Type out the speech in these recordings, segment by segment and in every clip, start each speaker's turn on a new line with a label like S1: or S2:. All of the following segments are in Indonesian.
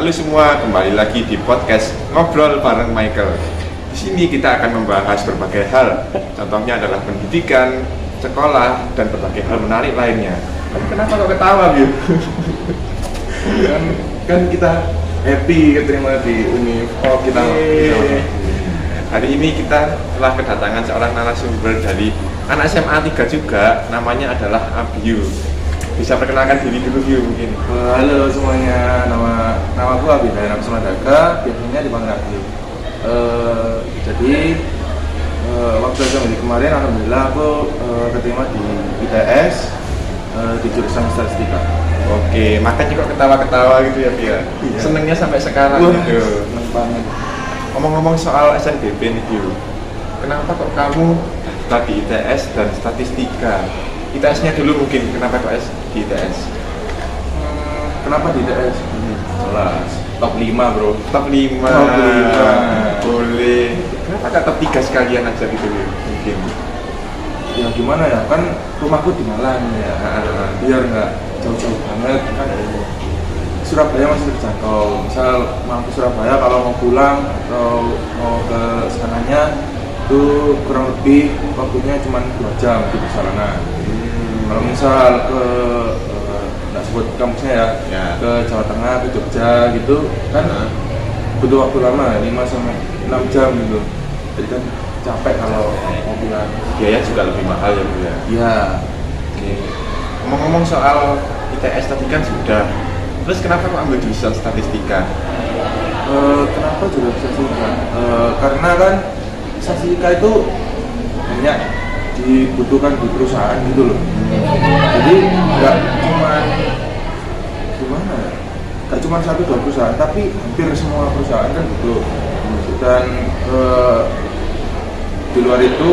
S1: Halo semua, kembali lagi di podcast Ngobrol bareng Michael. Di sini kita akan membahas berbagai hal. Contohnya adalah pendidikan, sekolah, dan berbagai hal menarik lainnya. Kenapa kok ketawa, Biu?
S2: kan kita happy keterima di Univ.
S1: Oh, kita. Hari ini kita telah kedatangan seorang narasumber dari anak SMA 3 juga, namanya adalah Abiu. Bisa perkenalkan diri dulu, Biu, mungkin.
S2: Halo semuanya, nama aku Abi Dayana Kusumadaga, biasanya dipanggil Abi. Jadi waktu SMA kemarin alhamdulillah aku keterima di ITS di jurusan statistika.
S1: Oke, makanya kok ketawa-ketawa gitu ya, Biu.
S2: Iya.
S1: Senengnya sampai sekarang gitu.
S2: Seneng banget.
S1: Ngomong-ngomong soal SNBP nih, Biu. Kenapa kok kamu daftar di ITS dan statistika? ITS-nya dulu mungkin, kenapa kok di ITS?
S2: Kenapa di ITS? Jelas, top 5 bro.
S1: Top 5.
S2: Top 5.
S1: Boleh. Kenapa gak top 3 sekalian aja gitu, Biu? Mungkin.
S2: Ya gimana ya, kan rumahku di Malang ya, biar nggak jauh-jauh banget kan. Surabaya masih terjangkau. Misal mau ke Surabaya, kalau mau pulang atau mau ke sananya itu kurang lebih waktunya cuma 2 jam di perjalanan. Kalau misal ke nggak sebut kampusnya ya, ke Jawa Tengah, ke Jogja gitu kan butuh waktu lama 5 sampai 6 jam gitu. Jadi kan capek kalau mau pulang.
S1: Biaya juga lebih mahal ya, Bu ya?
S2: Iya.
S1: Oke. Ngomong-ngomong soal ITS tadi kan sudah. Terus kenapa kok ambil jurusan statistika?
S2: Kenapa jurusan statistika? Karena kan statistika itu banyak dibutuhkan di perusahaan gitu loh. Jadi nggak cuma gimana ya? Nggak cuma 1-2 perusahaan, tapi hampir semua perusahaan kan butuh. Dan di luar itu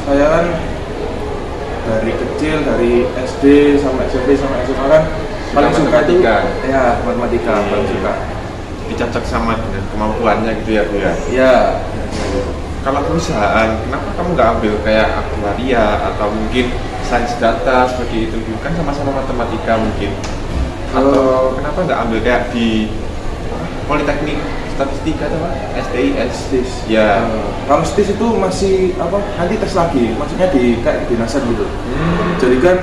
S2: saya kan dari kecil, dari SD sampai SMP sampai SMA kan paling suka itu ya matematika, paling suka.
S1: Dicocok sama dengan kemampuannya gitu ya, Bu ya?
S2: Iya.
S1: Kalau perusahaan, kenapa kamu nggak ambil kayak aktuaria atau mungkin sains data seperti itu? Kan sama-sama matematika mungkin. Atau kenapa nggak ambil kayak di Politeknik Statistika atau apa? STIS? Ya.
S2: Kalau STIS itu masih apa? Nanti tes lagi, maksudnya di kayak kedinasan gitu. Jadi kan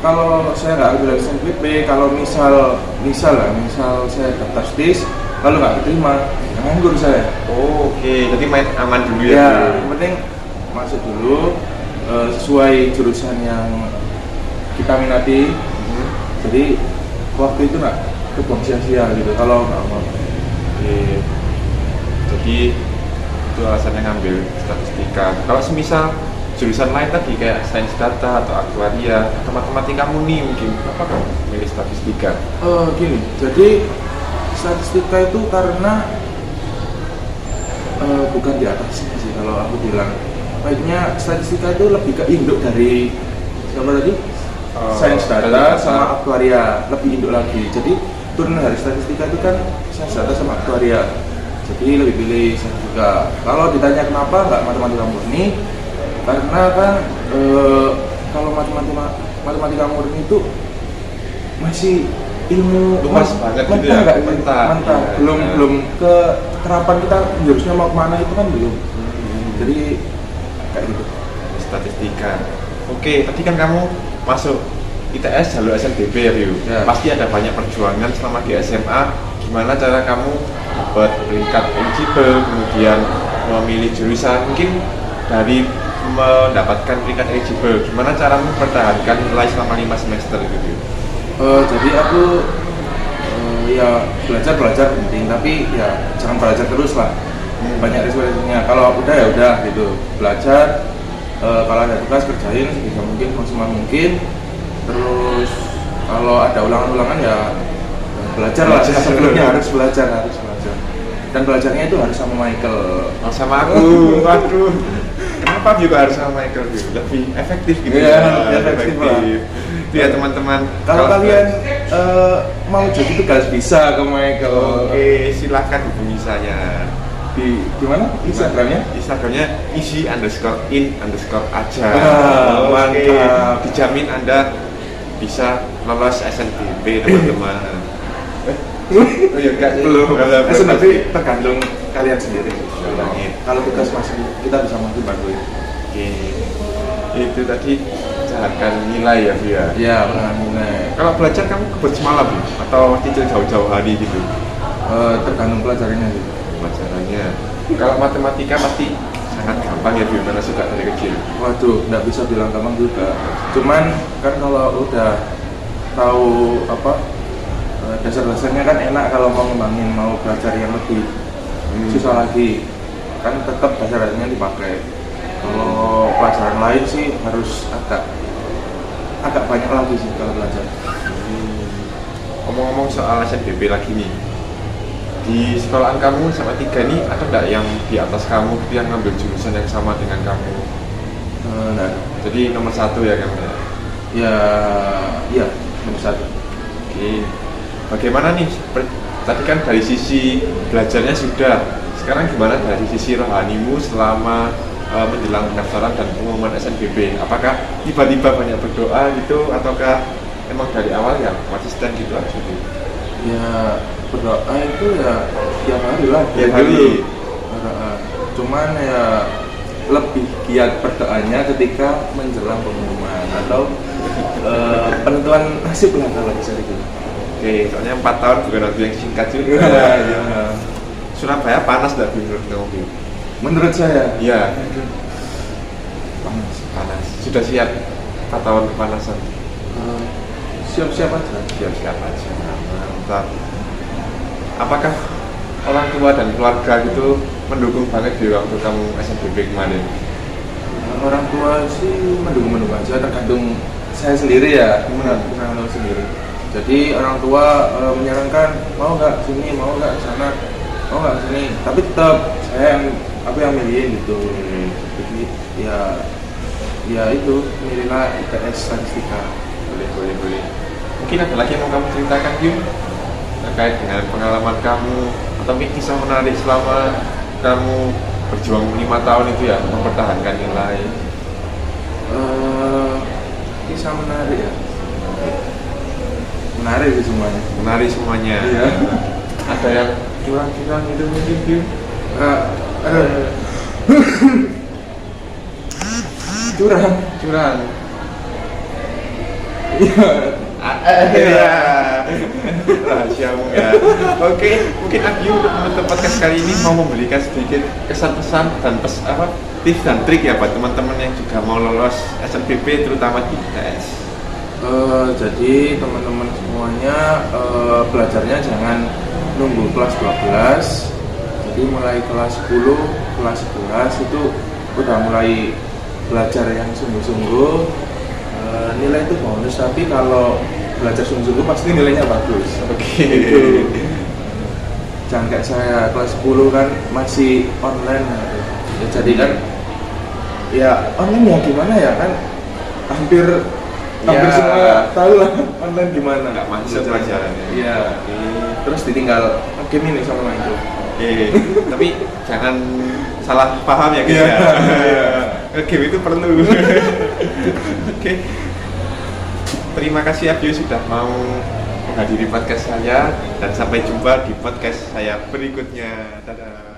S2: kalau saya nggak ambil SNBP, kalau misal saya daftar STIS, lalu nggak diterima, nganggur saya.
S1: Oh, oke. Jadi main aman dulu ya.
S2: Ya, yang penting masuk dulu sesuai jurusan yang kita minati. Jadi waktu itu nggak kebuang sia-sia gitu kalau nggak mau.
S1: Oke. Jadi itu alasannya ngambil statistika. Kalau semisal jurusan lain tadi kayak sains data atau aktuaria atau matematika murni mungkin, apa kamu milih statistika?
S2: Gini, jadi statistika itu karena bukan di atasnya sih kalau aku bilang. Baiknya statistika itu lebih ke induk dari siapa tadi? Sains data sama aktuaria, lebih induk lagi. Jadi turunan dari statistika itu kan sains data sama aktuaria. Jadi lebih pilih statistika. Kalau ditanya kenapa nggak matematika murni, karena kan kalau matematika murni itu masih ilmu
S1: luas banget gitu ya,
S2: mentah. Belum ke terapan kita jurusnya mau kemana itu kan belum. Jadi kayak gitu.
S1: Statistika. Oke, tadi kan kamu masuk ITS jalur SNBP ya, Biu.
S2: Ya.
S1: Pasti ada banyak perjuangan selama di SMA. Gimana cara kamu dapat peringkat eligible, kemudian memilih jurusan, mungkin dari mendapatkan peringkat eligible, gimana cara mempertahankan nilai selama 5 semester gitu, Biu?
S2: Jadi aku ya belajar penting, tapi ya jangan belajar terus lah. Banyak resolusinya. Kalau udah ya udah gitu, belajar. Kalau ada tugas kerjain sebisa mungkin, maksimal mungkin. Terus kalau ada ulangan-ulangan ya belajar lah. Sebelumnya harus belajar. Dan belajarnya itu harus sama Michael.
S1: Sama aku. Waduh. Kenapa juga harus sama Michael, Biu? Lebih efektif gitu
S2: ya. Efektif lah.
S1: Itu ya teman-teman.
S2: Kalau kalian mau jadi tugas bisa ke Michael.
S1: Oke, silahkan hubungi saya.
S2: Di mana Instagramnya?
S1: Instagramnya isi_in_ aja.
S2: Mantap.
S1: Dijamin Anda bisa lolos SNBP teman-teman. Oh iya enggak sih.
S2: Belum.
S1: Belum.
S2: Tapi tergantung kalian sendiri.
S1: Ulangin.
S2: Kalau tugas masih kita bisa bantuin.
S1: Oke. Itu tadi jalankan nilai ya Bu ya.
S2: Iya, pernah mulai.
S1: Kalau belajar kamu kebut semalam Bu? Atau cicil jauh-jauh hari gitu?
S2: Tergantung pelajarannya sih.
S1: Pelajarannya. Kalau matematika pasti sangat gampang ya Bu, mana suka dari kecil.
S2: Waduh, nggak bisa bilang gampang juga. Cuman kan kalau udah tahu dasar-dasarnya kan enak kalau mau ngembangin, mau belajar yang lebih susah lagi. Kan tetap dasar-dasarnya dipakai. Kalau pelajaran lain sih harus agak banyak lagi sih kalau belajar.
S1: Ngomong-ngomong soal SNBP lagi nih, di sekolahan kamu sama tiga nih ada nggak yang di atas kamu gitu yang ngambil jurusan yang sama dengan kamu?
S2: Nah,
S1: Jadi nomor satu ya kamu ya?
S2: iya nomor satu.
S1: Oke, bagaimana nih? Tadi kan dari sisi belajarnya sudah, sekarang gimana dari sisi rohanimu selama menjelang pendaftaran dan pengumuman SNBP? Apakah tiba-tiba banyak berdoa gitu, ataukah emang dari awal ya konsisten gitu aja gitu?
S2: Ya berdoa itu ya tiap hari lah.
S1: Tiap hari.
S2: Berdoa. Cuman ya lebih giat berdoanya ketika menjelang pengumuman atau penentuan nasib lah kalau bisa dibilang.
S1: Oke, soalnya 4 tahun bukan waktu yang singkat juga.
S2: Ya.
S1: Surabaya panas nggak menurut kamu?
S2: Menurut saya
S1: Iya,
S2: panas.
S1: panas. Sudah siap 4 tahun kepanasan?
S2: Siap-siap aja.
S1: Siap-siap aja. Mantap. Apakah orang tua dan keluarga gitu mendukung banget di waktu kamu SNBP kemarin?
S2: Orang tua sih mendukung aja, tergantung saya sendiri ya, bukan sendiri. Jadi orang tua menyarankan mau nggak sini, mau nggak sana, mau nggak sini. Tapi tetap aku yang milihin gitu. Jadi ya itu milihlah IPS statistika.
S1: Boleh. Mungkin ada lagi yang mau kamu ceritakan Yun? Terkait dengan pengalaman kamu atau kisah menarik selama kamu berjuang 5 tahun itu ya, mempertahankan nilai.
S2: Kisah menarik ya. Menarik sih semuanya.
S1: Menarik semuanya.
S2: Iya.
S1: Ada yang curang-curang itu mungkin Yun? Curang.
S2: Iya.
S1: Rahasiamu ya. Oke, mungkin Abi untuk menutup podcast kali ini mau memberikan sedikit kesan-pesan dan tips dan trik ya buat teman-teman yang juga mau lolos SNBP terutama di ITS.
S2: Jadi teman-teman semuanya belajarnya jangan nunggu kelas 12. Jadi mulai kelas 10, kelas 11 itu udah mulai belajar yang sungguh-sungguh. Nilai itu bonus, tapi kalau belajar sungguh-sungguh pasti nilainya bagus.
S1: Oke.
S2: Gitu. Jangan kayak saya kelas 10 kan masih online gitu. Ya, jadi kan ya online ya gimana ya kan hampir semua tahu lah online gimana.
S1: Nggak masuk pelajarannya.
S2: Iya. Terus ditinggal game ini sama main itu.
S1: Oke, tapi jangan salah paham ya guys ya. Game itu perlu. Oke. Terima kasih Abio sudah mau menghadiri podcast saya dan sampai jumpa di podcast saya berikutnya. Dadah.